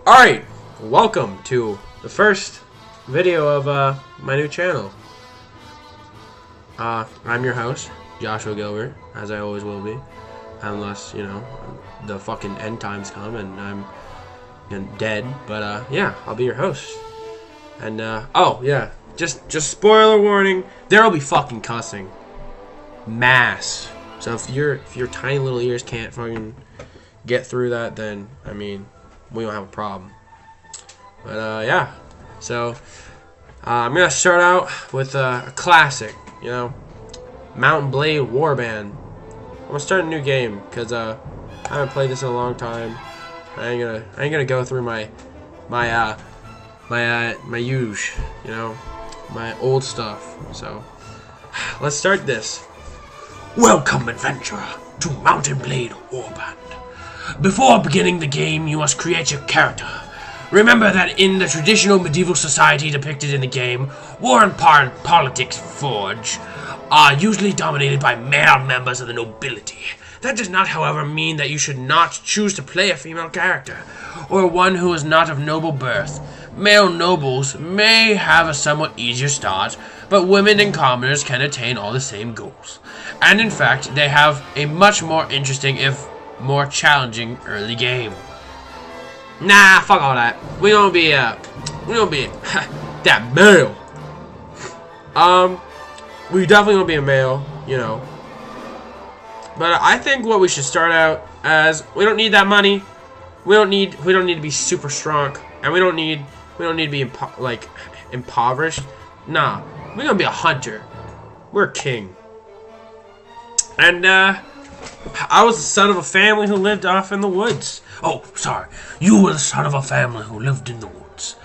Alright, welcome to the first video of my new channel. I'm your host, Joshua Gilbert, as I always will be. Unless, you know, the fucking end times come and I'm dead. But yeah, I'll be your host. And oh yeah, just spoiler warning, there'll be fucking cussing. Mass. So if your tiny little ears can't fucking get through that, then I mean, we don't have a problem. But yeah, so I'm gonna start out with a classic, you know, Mount & Blade Warband. I'm gonna start a new game because I haven't played this in a long time. I ain't gonna go through my huge, you know, my old stuff. So let's start this. Welcome, adventurer, to Mount & Blade Warband. Before beginning the game, you must create your character. Remember that in the traditional medieval society depicted in the game, war and politics forge are usually dominated by male members of the nobility. That does not, however, mean that you should not choose to play a female character, or one who is not of noble birth. Male nobles may have a somewhat easier start, but women and commoners can attain all the same goals. And in fact, they have a much more interesting, if more challenging, early game. Nah, fuck all that. We don't be that male. We definitely don't be a male, you know. But I think what we should start out as, we don't need that money. We don't need to be super strong, and we don't need to be impoverished. Nah, we're gonna be a hunter. We're a king. And I was the son of a family who lived off in the woods. Oh, sorry. You were the son of a family who lived in the woods,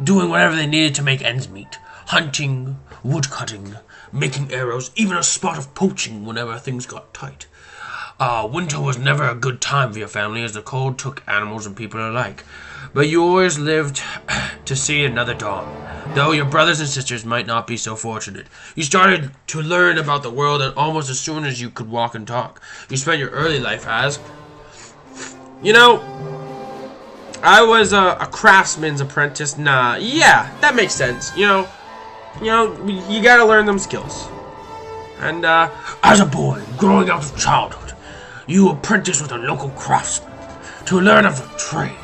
doing whatever they needed to make ends meet. Hunting, woodcutting, making arrows, even a spot of poaching whenever things got tight. Winter was never a good time for your family, as the cold took animals and people alike. But you always lived to see another dawn, though your brothers and sisters might not be so fortunate. You started to learn about the world almost as soon as you could walk and talk. You spent your early life as, you know, I was a craftsman's apprentice. Nah, yeah, that makes sense. You know, you gotta learn them skills. And as a boy, growing out of childhood, you apprenticed with a local craftsman to learn of the trade.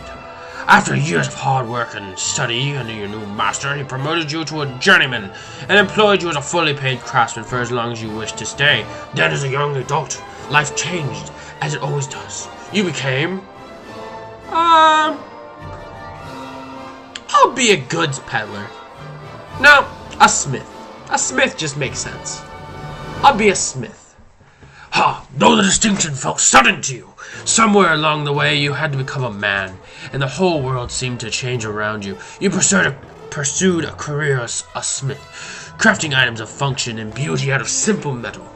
After years of hard work and study under your new master, he promoted you to a journeyman and employed you as a fully paid craftsman for as long as you wished to stay. Then, as a young adult, life changed, as it always does. You became, I'll be a goods peddler. No, a smith. A smith just makes sense. I'll be a smith. Though the distinction felt sudden to you, somewhere along the way you had to become a man, and the whole world seemed to change around you. You pursued a career as a smith, crafting items of function and beauty out of simple metal.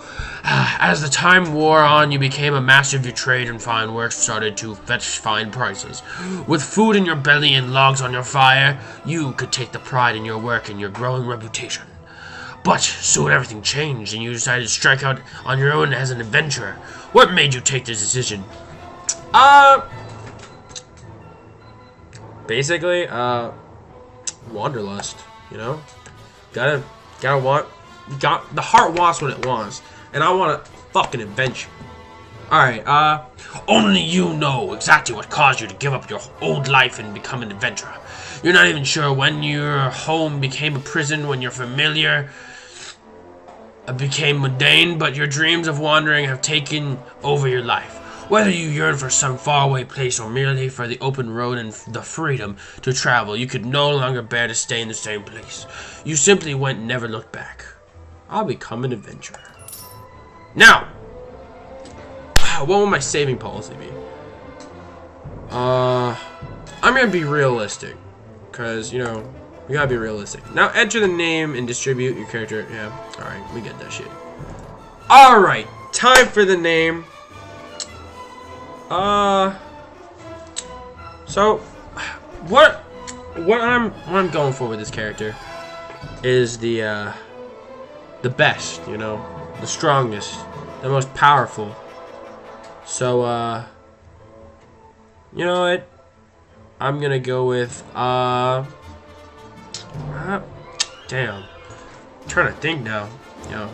As the time wore on, you became a master of your trade, and fine work started to fetch fine prices. With food in your belly and logs on your fire, you could take the pride in your work and your growing reputation. But soon everything changed, and you decided to strike out on your own as an adventurer. What made you take this decision? Basically, wanderlust, you know? The heart wants what it wants, and I want a fucking adventure. Alright, only you know exactly what caused you to give up your old life and become an adventurer. You're not even sure when your home became a prison, when your familiar became mundane, but your dreams of wandering have taken over your life. Whether you yearn for some faraway place or merely for the open road and the freedom to travel, you could no longer bear to stay in the same place. You simply went and never looked back. I'll become an adventurer. Now, what will my saving policy be? I'm gonna be realistic, because, you know, we gotta be realistic. Now, enter the name and distribute your character. Yeah, alright, we get that shit. Alright, time for the name. So, what I'm going for with this character is the best, you know, the strongest, the most powerful. So, you know, I'm gonna go with damn. I'm trying to think now. You know,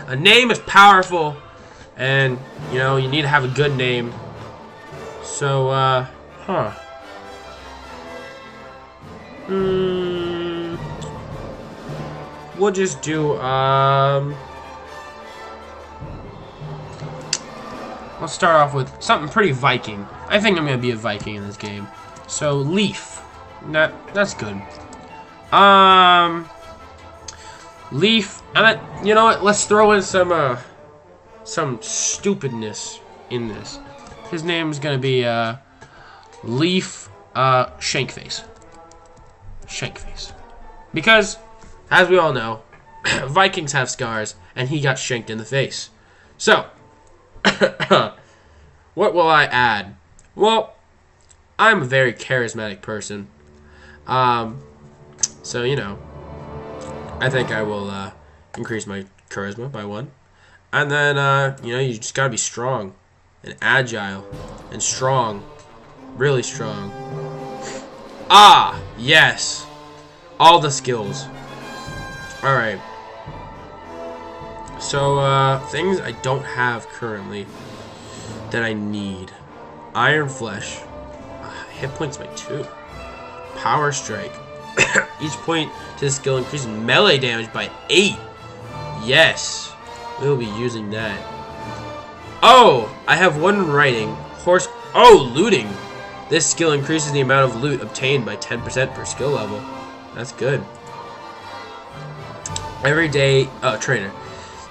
a name is powerful, and you know you need to have a good name. So we'll just do let's start off with something pretty Viking. I think I'm gonna be a Viking in this game. So Leaf. That's good. Leaf. And you know what? Let's throw in some stupidness in this. His name is gonna be Leaf Shankface. Shankface. Because, as we all know, Vikings have scars, and he got shanked in the face. So, what will I add? Well, I'm a very charismatic person. So, you know, I think I will increase my charisma by 1. And then, you know, you just gotta be strong and agile and strong. Really strong. Ah, yes. All the skills. Alright. So, things I don't have currently that I need. Iron Flesh. Hit points by 2. Power Strike. Each point to the skill increases melee damage by 8. Yes. We'll be using that. Oh! I have 1 writing. Horse. Oh! Looting. This skill increases the amount of loot obtained by 10% per skill level. That's good. Every day. Trainer.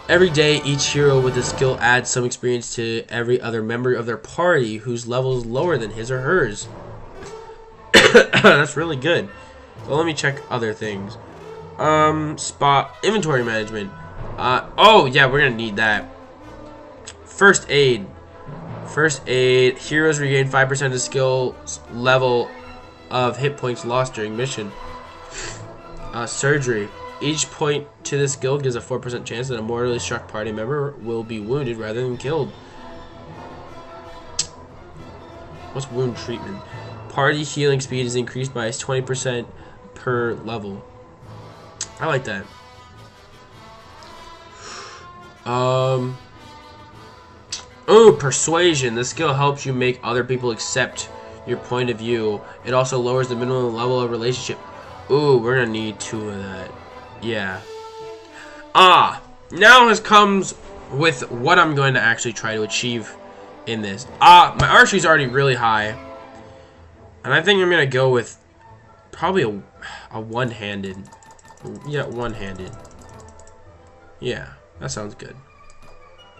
Every day, each hero with a skill adds some experience to every other member of their party whose level is lower than his or hers. That's really good. Well, let me check other things. Spot inventory management. Oh yeah, we're gonna need that. First aid. First aid. Heroes regain 5% of skill level of hit points lost during mission. Surgery. Each point to this skill gives a 4% chance that a mortally struck party member will be wounded rather than killed. What's wound treatment? Party healing speed is increased by 20% per level. I like that. Oh, persuasion. This skill helps you make other people accept your point of view. It also lowers the minimum level of relationship. Ooh, we're gonna need 2 of that. Yeah. Now it comes with what I'm going to actually try to achieve in this. My archery's already really high. And I think I'm going to go with probably a one-handed. Yeah, one-handed. Yeah, that sounds good.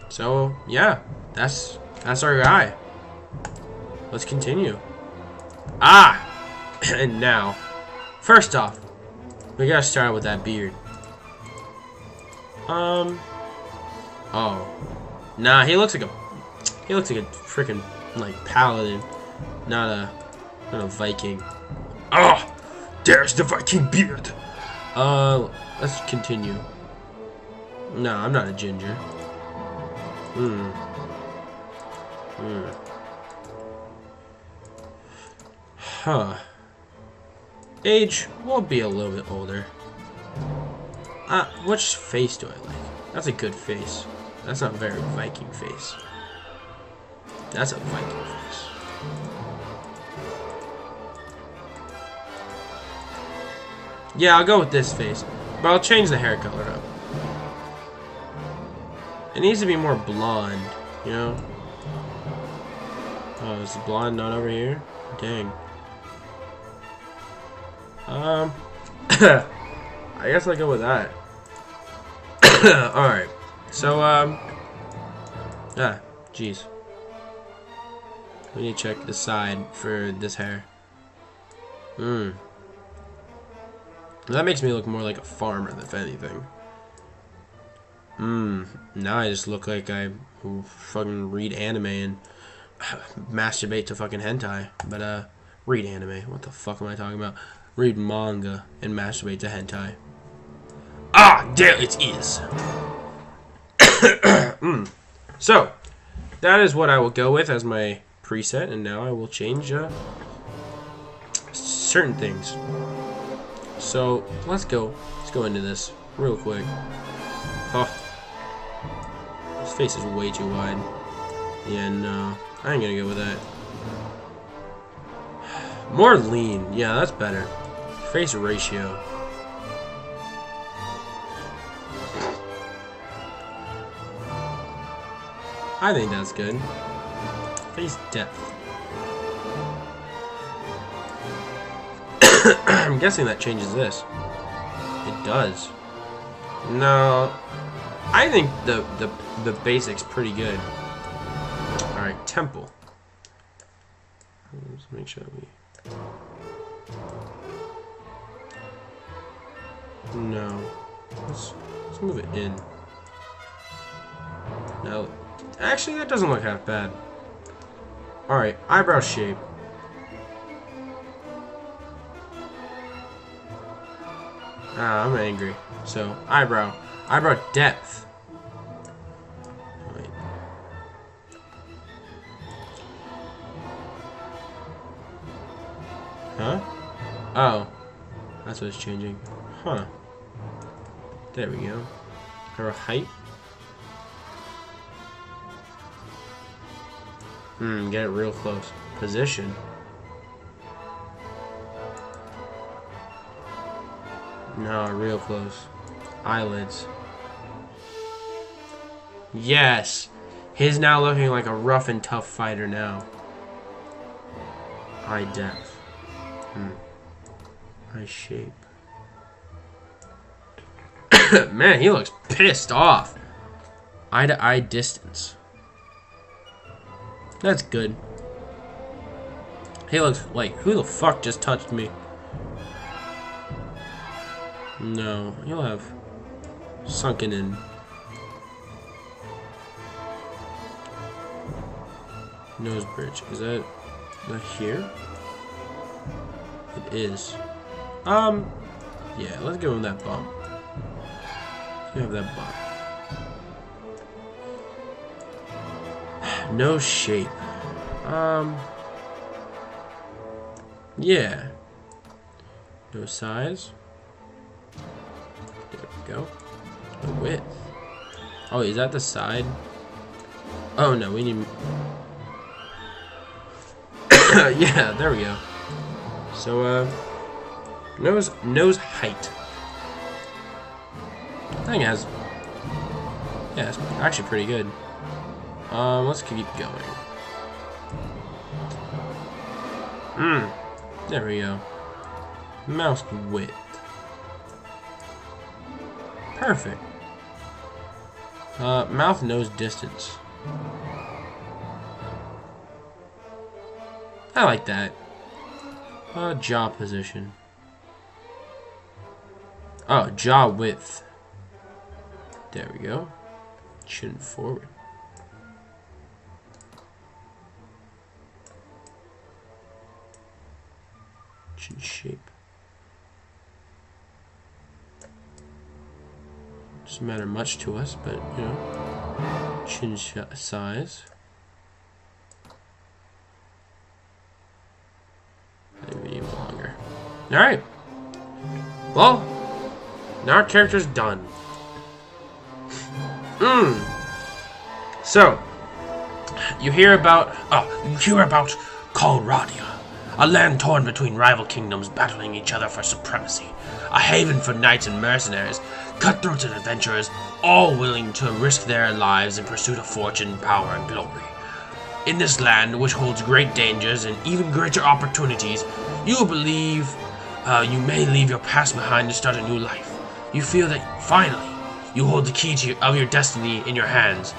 So, yeah, that's our guy. Let's continue. And now, first off, we gotta start with that beard. Oh. Nah, he looks like a freaking like paladin, not a Viking. Oh, there's the Viking beard. Let's continue. No, I'm not a ginger. Huh. Age will be a little bit older. Which face do I like? That's a good face. That's not a very Viking face. That's a Viking face. Yeah, I'll go with this face. But I'll change the hair color up. It needs to be more blonde, you know? Oh, is the blonde not over here? Dang. I guess I'll go with that. Alright. So, jeez. We need to check the side for this hair. That makes me look more like a farmer than anything. Now I just look like I fucking read anime and masturbate to fucking hentai. But, read anime. What the fuck am I talking about? Read manga and masturbate to hentai. There it is. So, that is what I will go with as my preset, and now I will change certain things. So let's go into this real quick. Oh, his face is way too wide. Yeah, no, I ain't gonna go with that. More lean, yeah, that's better. Face ratio. I think that's good. Face depth. I'm guessing that changes this. It does. No, I think the basic's pretty good. All right, temple. Let's make sure we. No, let's move it in. No, actually, that doesn't look half bad. All right, eyebrow shape. Ah, I'm angry. So, eyebrow depth. Wait. Huh? Oh, that's what's changing. Huh. There we go. Her height. Get it real close. Position. No, real close. Eyelids. Yes! He's now looking like a rough and tough fighter now. Eye depth. Eye shape. Man, he looks pissed off. Eye to eye distance. That's good. He looks like, who the fuck just touched me? No, you'll have sunken in. Nose bridge. Is that here? It is. Yeah, let's give him that bump. You have that bump. No shape. Yeah. No size. There we go. The width. Oh, is that the side? Oh no, we need. Yeah, there we go. So, nose height. I think it has. Yeah, it's actually pretty good. Let's keep going. There we go. Mouth width. Perfect. Mouth nose distance. I like that. Jaw position. Oh, jaw width. There we go. Chin forward. Chin shape. Doesn't matter much to us, but you know, chin size. Maybe even longer. All right. Well, now our character's done. So, you hear about Calradia, a land torn between rival kingdoms battling each other for supremacy, a haven for knights and mercenaries, cutthroats and adventurers, all willing to risk their lives in pursuit of fortune, power, and glory. In this land, which holds great dangers and even greater opportunities, you believe you may leave your past behind to start a new life. You feel that finally you hold the key of your destiny in your hands,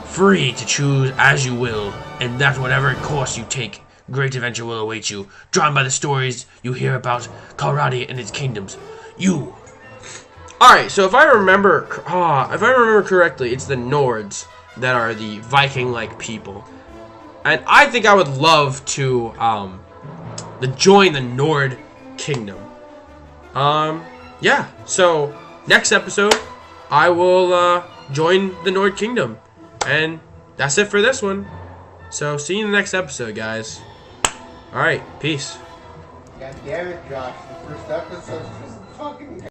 free to choose as you will, and that whatever course you take, great adventure will await you. Drawn by the stories you hear about Calradia and its kingdoms, you. All right. So if I remember correctly, it's the Nords that are the Viking-like people, and I think I would love to join the Nord Kingdom. Yeah. So next episode, I will join the Nord Kingdom. And that's it for this one. So see you in the next episode, guys. Alright, peace. God damn it, Josh. The first episode's just fucking